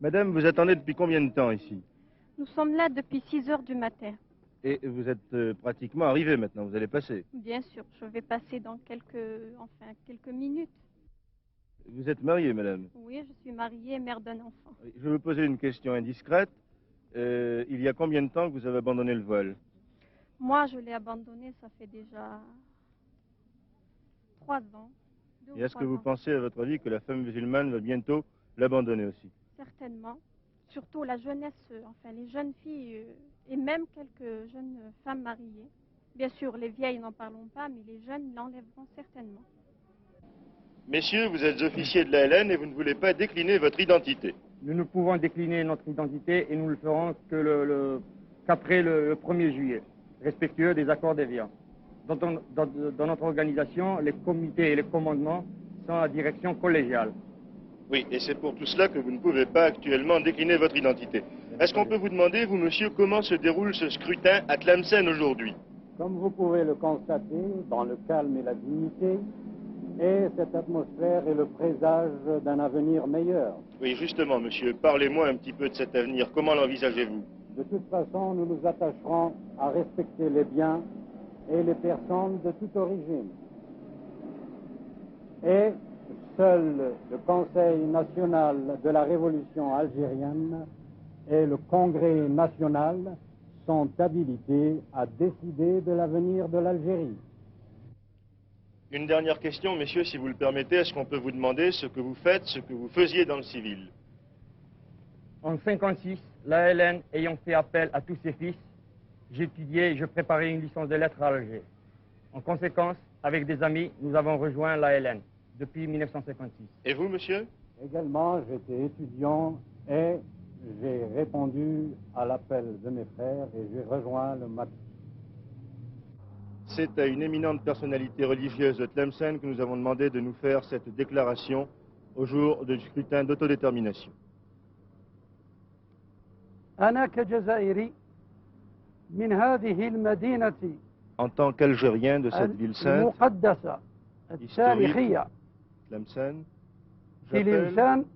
Madame, vous attendez depuis combien de temps ici? Nous sommes là depuis 6 heures du matin. Et vous êtes pratiquement arrivé maintenant, vous allez passer. Bien sûr, je vais passer dans quelques minutes. Vous êtes mariée, madame? Oui, je suis mariée et mère d'un enfant. Je vais vous poser une question indiscrète. Il y a combien de temps que vous avez abandonné le voile? Moi, je l'ai abandonné, ça fait déjà 3 ans. Et est-ce que vous pensez, à votre avis, que la femme musulmane va bientôt l'abandonner aussi? Certainement. Surtout la jeunesse, les jeunes filles et même quelques jeunes femmes mariées. Bien sûr, les vieilles n'en parlons pas, mais les jeunes l'enlèveront certainement. Messieurs, vous êtes officiers de l'ALN et vous ne voulez pas décliner votre identité. Nous ne pouvons décliner notre identité et nous le ferons qu'après le 1er juillet, respectueux des accords d'Évian. Dans notre organisation, les comités et les commandements sont à direction collégiale. Oui, et c'est pour tout cela que vous ne pouvez pas actuellement décliner votre identité. Est-ce qu'on peut vous demander, vous, monsieur, comment se déroule ce scrutin à Tlemcen aujourd'hui? Comme vous pouvez le constater, dans le calme et la dignité, et cette atmosphère est le présage d'un avenir meilleur. Oui, justement, monsieur, parlez-moi un petit peu de cet avenir. Comment l'envisagez-vous? De toute façon, nous nous attacherons à respecter les biens et les personnes de toute origine. Et seul le Conseil national de la révolution algérienne et le Congrès national sont habilités à décider de l'avenir de l'Algérie. Une dernière question, messieurs, si vous le permettez. Est-ce qu'on peut vous demander ce que vous faites, ce que vous faisiez dans le civil? En 1956, l'ALN ayant fait appel à tous ses fils, j'étudiais et je préparais une licence de lettres à Alger. En conséquence, avec des amis, nous avons rejoint l'ALN depuis 1956. Et vous, monsieur? Également, j'étais étudiant et j'ai répondu à l'appel de mes frères et j'ai rejoint le MAC. C'est à une éminente personnalité religieuse de Tlemcen que nous avons demandé de nous faire cette déclaration au jour du scrutin d'autodétermination. En tant qu'Algérien de cette ville sainte, historique, Tlemcen, j'appelle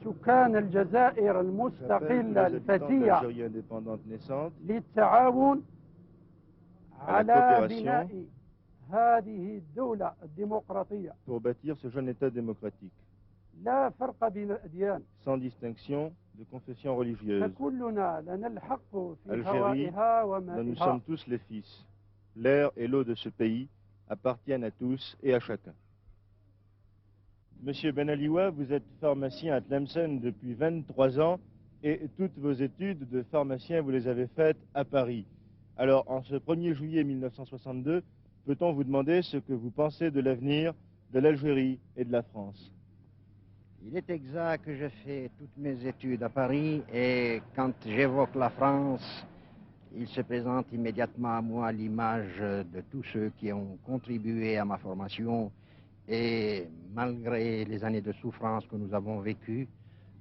سكان الجزائر المستقلة الفتية للتعاون على بناء هذه الدولة الديمقراطية pour bâtir ce jeune État démocratique, لا فرق بين الأديان sans distinction de confession religieuse. فكلنا لنا الحق في Algérie, هوائها dont nous ومائها sommes tous les fils. L'air et l'eau de ce pays appartiennent à tous et à chacun. Monsieur Ben Aliwa, vous êtes pharmacien à Tlemcen depuis 23 ans et toutes vos études de pharmacien, vous les avez faites à Paris. Alors, en ce 1er juillet 1962, peut-on vous demander ce que vous pensez de l'avenir de l'Algérie et de la France? Il est exact que j'ai fait toutes mes études à Paris et quand j'évoque la France, il se présente immédiatement à moi l'image de tous ceux qui ont contribué à ma formation. Et malgré les années de souffrance que nous avons vécues,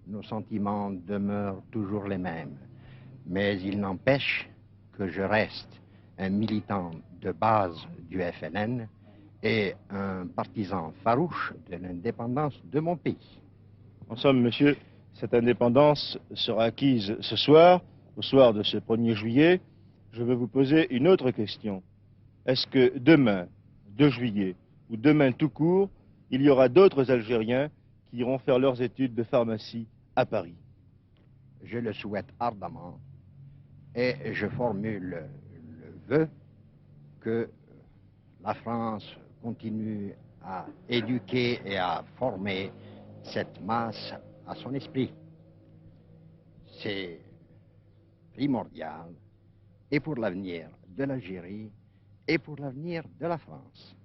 nos sentiments demeurent toujours les mêmes. Mais il n'empêche que je reste un militant de base du FLN et un partisan farouche de l'indépendance de mon pays. En somme, monsieur, cette indépendance sera acquise ce soir, au soir de ce 1er juillet. Je vais vous poser une autre question. Est-ce que demain, 2 juillet, ou demain tout court, il y aura d'autres Algériens qui iront faire leurs études de pharmacie à Paris? Je le souhaite ardemment et je formule le vœu que la France continue à éduquer et à former cette masse à son esprit. C'est primordial et pour l'avenir de l'Algérie et pour l'avenir de la France.